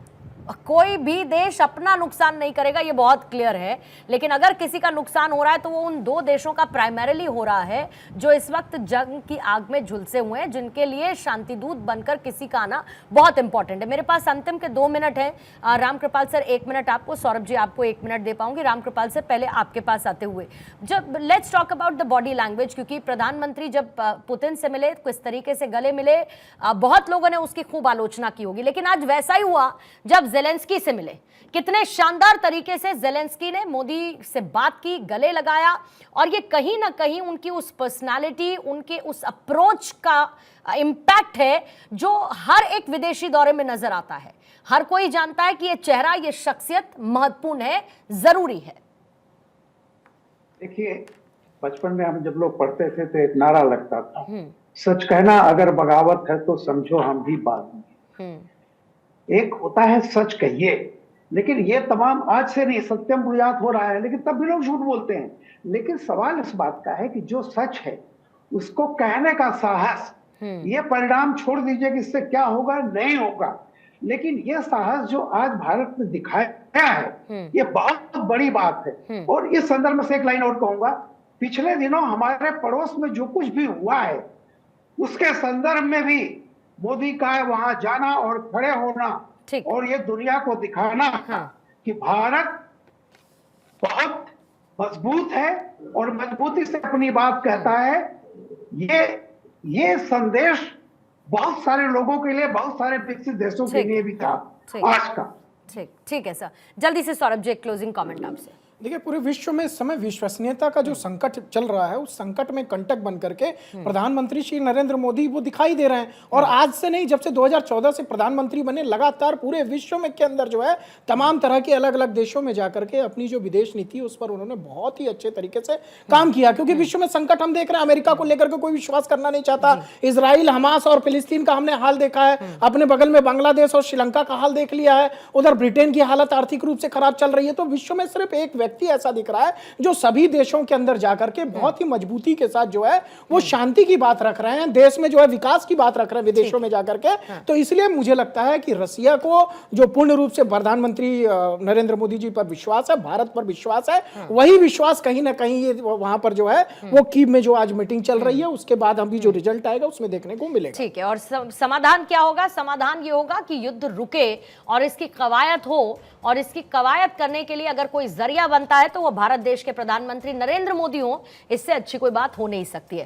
कोई भी देश अपना नुकसान नहीं करेगा, ये बहुत क्लियर है, लेकिन अगर किसी का नुकसान हो रहा है तो वो उन दो देशों का प्राइमरीली हो रहा है जो इस वक्त जंग की आग में झुलसे हुए हैं, जिनके लिए शांति दूत बनकर किसी का आना बहुत इंपॉर्टेंट है। मेरे पास अंतिम के 2 मिनट है। रामकृपाल सर 1 मिनट आपको, सौरभ जी आपको 1 मिनट दे पाऊंगी। रामकृपाल से पहले आपके पास आते हुए, जब let's talk about the body language, क्योंकि प्रधानमंत्री जब पुतिन से मिले, किस तरीके से गले मिले, बहुत लोगों ने उसकी खूब आलोचना की होगी, लेकिन आज वैसा ही हुआ जब जेलेंस्की से मिले। कितने शानदार तरीके से जेलेंस्की ने मोदी से बात की, गले लगाया, और ये कहीं ना कहीं उनकी उस पर्सनालिटी, उनके उस अप्रोच का इंपैक्ट है जो हर एक विदेशी दौरे में नजर आता है। हर कोई जानता है कि ये चेहरा, ये शख्सियत महत्वपूर्ण है, जरूरी है। देखिए, बचपन में हम जब लोग पढ़ते थे तो एक नारा लगता था, सच कहना अगर बगावत है तो समझो हम भी बागी। एक होता है सच कहिए, लेकिन ये तमाम आज से नहीं, सत्यम बुनियाद हो रहा है, लेकिन तब भी लोग झूठ बोलते हैं। लेकिन सवाल इस बात का है कि जो सच है उसको कहने का साहस, ये परिणाम छोड़ दीजिए कि इससे क्या होगा, नहीं होगा, लेकिन ये साहस जो आज भारत ने दिखाया है, ये बहुत बड़ी बात है। और इस संदर्भ में से एक लाइन और कहूंगा, पिछले दिनों हमारे पड़ोस में जो कुछ भी हुआ है उसके संदर्भ में भी मोदी का है वहां जाना और खड़े होना और ये दुनिया को दिखाना कि भारत बहुत मजबूत है और मजबूती से अपनी बात कहता है। ये संदेश बहुत सारे लोगों के लिए, बहुत सारे विकसित देशों के लिए भी था आज का। ठीक है सर, जल्दी से सौरभ जी क्लोजिंग कमेंट आपसे। देखिए, पूरे विश्व में इस समय विश्वसनीयता का जो संकट चल रहा है, उस संकट में कंटक बन करके प्रधानमंत्री श्री नरेंद्र मोदी वो दिखाई दे रहे हैं। और आज से नहीं, जब से 2014 से प्रधानमंत्री बने, लगातार पूरे विश्व में के अंदर जो है तमाम तरह के अलग अलग देशों में जाकर के अपनी जो विदेश नीति उस पर उन्होंने बहुत ही अच्छे तरीके से काम किया। क्योंकि विश्व में संकट हम देख रहे हैं, अमेरिका को लेकर के कोई विश्वास करना नहीं चाहता, इसराइल, हमास और फिलिस्तीन का हमने हाल देखा है, अपने बगल में बांग्लादेश और श्रीलंका का हाल देख लिया है, उधर ब्रिटेन की हालत आर्थिक रूप से खराब चल रही है। तो विश्व में सिर्फ एक व्यक्ति ऐसा दिख रहा है जो सभी देशों के अंदर जाकर के बहुत ही मजबूती के साथ जो है वो शांति की बात रख रहे हैं, देश में जो है विकास की बात रख रहे हैं विदेशों में जाकर के। तो इसलिए मुझे लगता है कि रसिया को जो पूर्ण रूप से प्रधानमंत्री नरेंद्र मोदी जी पर विश्वास है, भारत पर विश्वास है, वही विश्वास कहीं ना कहीं ये वहां पर जो है वो कीव में जो आज मीटिंग चल रही है उसके बाद हम भी जो रिजल्ट आएगा उसमें देखने को मिलेगा। ठीक है, और समाधान क्या होगा? समाधान ये होगा कि युद्ध रुके और इसकी कवायद हो, और इसकी कवायद करने के लिए अगर कोई जरिया बनता है तो वो भारत देश के प्रधानमंत्री नरेंद्र मोदी हो। इससे अच्छी कोई बात हो नहीं सकती है।